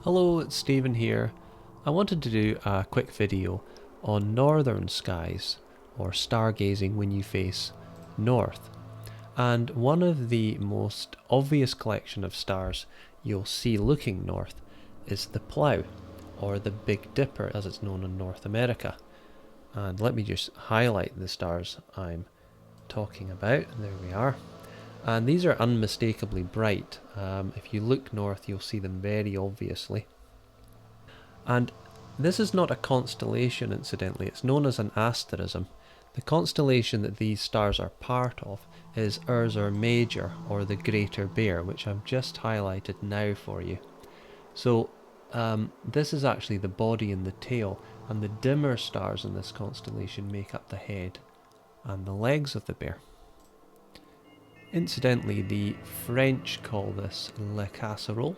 Hello, it's Stephen here. I wanted to do a quick video on northern skies, or stargazing when you face north. And one of the most obvious collection of stars you'll see looking north is the Plough, or the Big Dipper as it's known in North America. And let me just highlight the stars I'm talking about. There we are. And these are unmistakably bright. If you look north, you'll see them very obviously. And this is not a constellation, incidentally. It's known as an asterism. The constellation that these stars are part of is Ursa Major, or the Greater Bear, which I've just highlighted now for you. So this is actually the body and the tail, and the dimmer stars in this constellation make up the head and the legs of the bear. Incidentally, the French call this le casserole,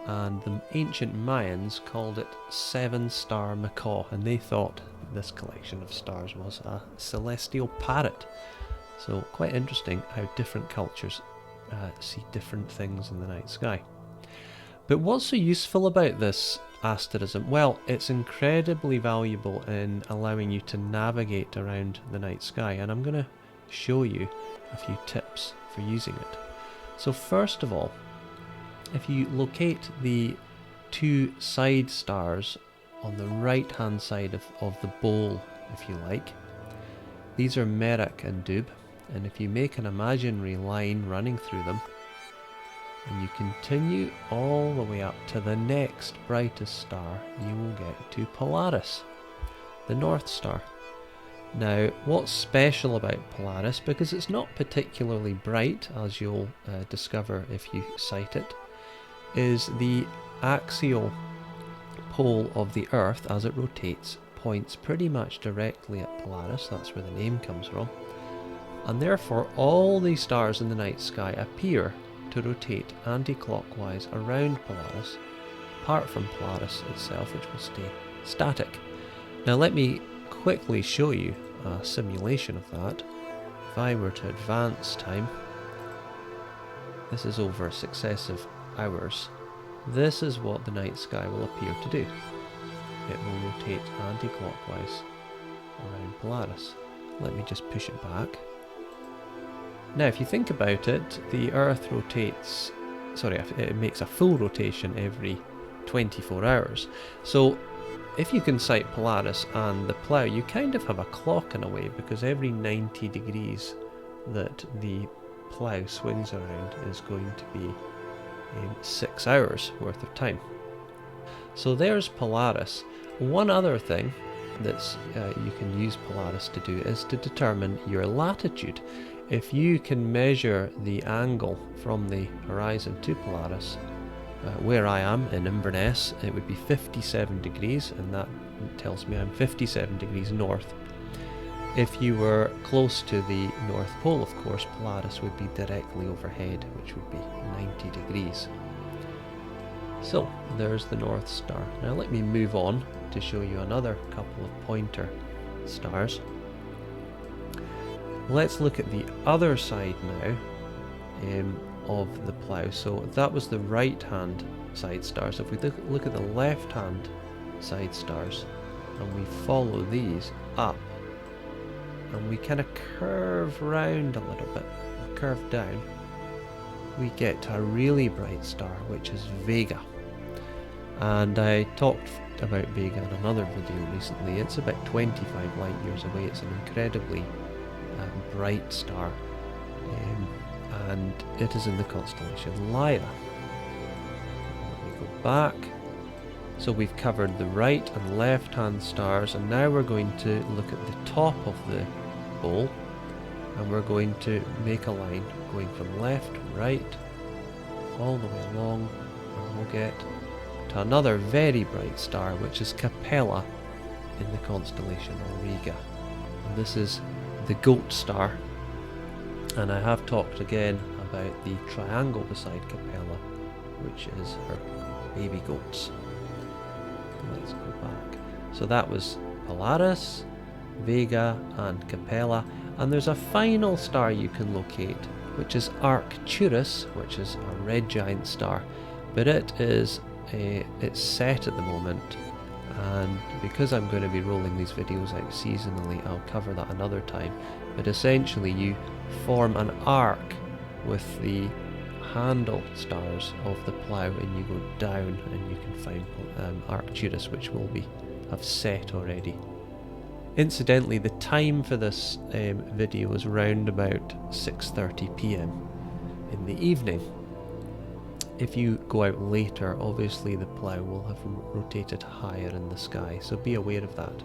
and the ancient Mayans called it seven-star macaw, and they thought this collection of stars was a celestial parrot. So quite interesting how different cultures see different things in the night sky. But what's so useful about this asterism? Well, it's incredibly valuable in allowing you to navigate around the night sky, and I'm going to show you a few tips for using it. So first of all, if you locate the two side stars on the right hand side of the bowl, if you like, these are Merak and Dub, and if you make an imaginary line running through them and you continue all the way up to the next brightest star, you will get to Polaris, the North Star. Now, what's special about Polaris, because it's not particularly bright, as you'll discover if you sight it, is the axial pole of the Earth as it rotates points pretty much directly at Polaris. That's where the name comes from. And therefore all these stars in the night sky appear to rotate anti-clockwise around Polaris, apart from Polaris itself, which will stay static. Now let me quickly show you a simulation of that. If I were to advance time, this is over successive hours, this is what the night sky will appear to do. It will rotate anti-clockwise around Polaris. Let me just push it back. Now if you think about it, the Earth rotates, it makes a full rotation every 24 hours. So if you can sight Polaris and the Plough, you kind of have a clock in a way, because every 90 degrees that the Plough swings around is going to be 6 hours worth of time. So there's Polaris. One other thing that you can use Polaris to do is to determine your latitude. If you can measure the angle from the horizon to Polaris, where I am in Inverness, it would be 57 degrees, and that tells me I'm 57 degrees north. If you were close to the North Pole, of course, Polaris would be directly overhead, which would be 90 degrees. So there's the North Star. Now let me move on to show you another couple of pointer stars. Let's look at the other side now of the Plough. So that was the right hand side stars. If we look at the left hand side stars and we follow these up, and we kind of curve round a little bit, curve down, we get to a really bright star, which is Vega. And I talked about Vega in another video recently. It's about 25 light years away. It's an incredibly bright star, and it is in the constellation Lyra. Let me go back. So we've covered the right and left hand stars, and now we're going to look at the top of the bowl, and we're going to make a line going from left to right all the way along, and we'll get to another very bright star, which is Capella in the constellation Auriga. And this is the Goat Star, and I have talked again about the triangle beside Capella, which is her baby goats. Let's go back. So that was Polaris, Vega and Capella, and there's a final star you can locate, which is Arcturus, which is a red giant star, but it is it's set at the moment, and because I'm going to be rolling these videos out seasonally, I'll cover that another time. But essentially you form an arc with the handle stars of the Plough, and you go down and you can find Arcturus, which will have set already. Incidentally, the time for this video is round about 6:30 PM in the evening. If you go out later, obviously the Plough will have rotated higher in the sky, so be aware of that.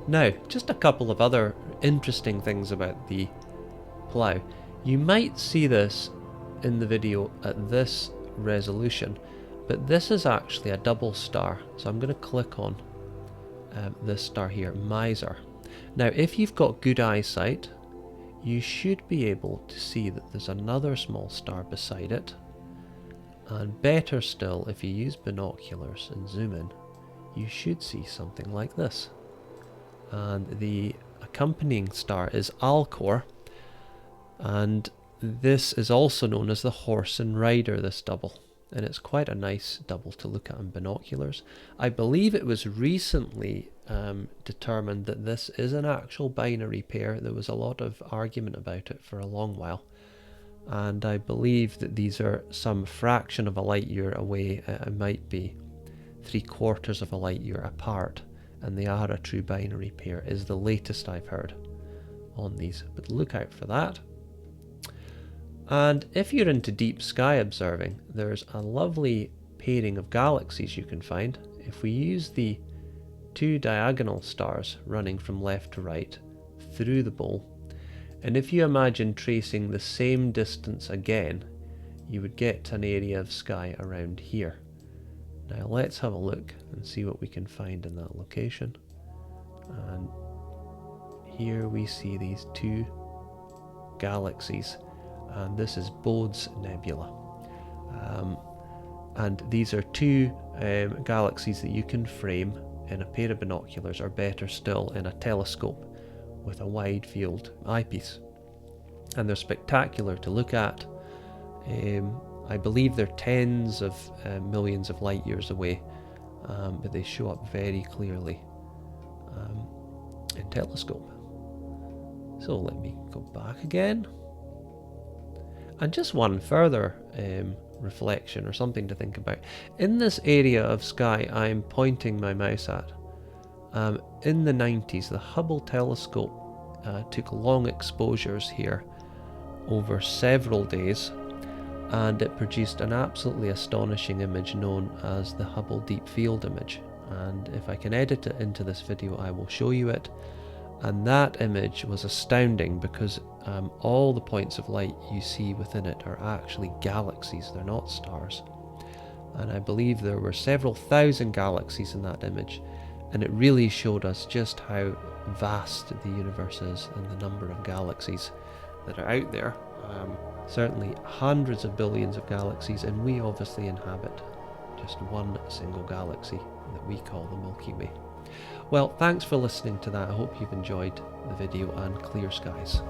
Now, just a couple of other interesting things about the Plough. You might see this in the video at this resolution, but this is actually a double star, so I'm going to click on this star here, Major. Now, if you've got good eyesight, you should be able to see that there's another small star beside it. And better still, if you use binoculars and zoom in, you should see something like this. And the accompanying star is Alcor, and this is also known as the Horse and Rider, this double. And it's quite a nice double to look at in binoculars. I believe it was recently determined that this is an actual binary pair. There was a lot of argument about it for a long while. And I believe that these are some fraction of a light year away. It might be 3/4 of a light year apart, and they are a true binary pair, is the latest I've heard on these, but look out for that. And if you're into deep sky observing, there's a lovely pairing of galaxies you can find. If we use the two diagonal stars running from left to right through the bowl, and if you imagine tracing the same distance again, you would get an area of sky around here. Now let's have a look and see what we can find in that location. And here we see these two galaxies, and this is Bode's Nebula. And these are two galaxies that you can frame in a pair of binoculars, or better still, in a telescope with a wide field eyepiece. And they're spectacular to look at. I believe they're tens of millions of light years away, but they show up very clearly in telescope. So let me go back again. And just one further reflection, or something to think about. In this area of sky I'm pointing my mouse at, in the 90s the Hubble telescope took long exposures here over several days, and it produced an absolutely astonishing image known as the Hubble Deep Field image. And if I can edit it into this video, I will show you it. And that image was astounding, because all the points of light you see within it are actually galaxies, they're not stars. And I believe there were several thousand galaxies in that image, and it really showed us just how vast the universe is and the number of galaxies that are out there. Certainly hundreds of billions of galaxies, and we obviously inhabit just one single galaxy that we call the Milky Way. Well, thanks for listening to that. I hope you've enjoyed the video, and clear skies.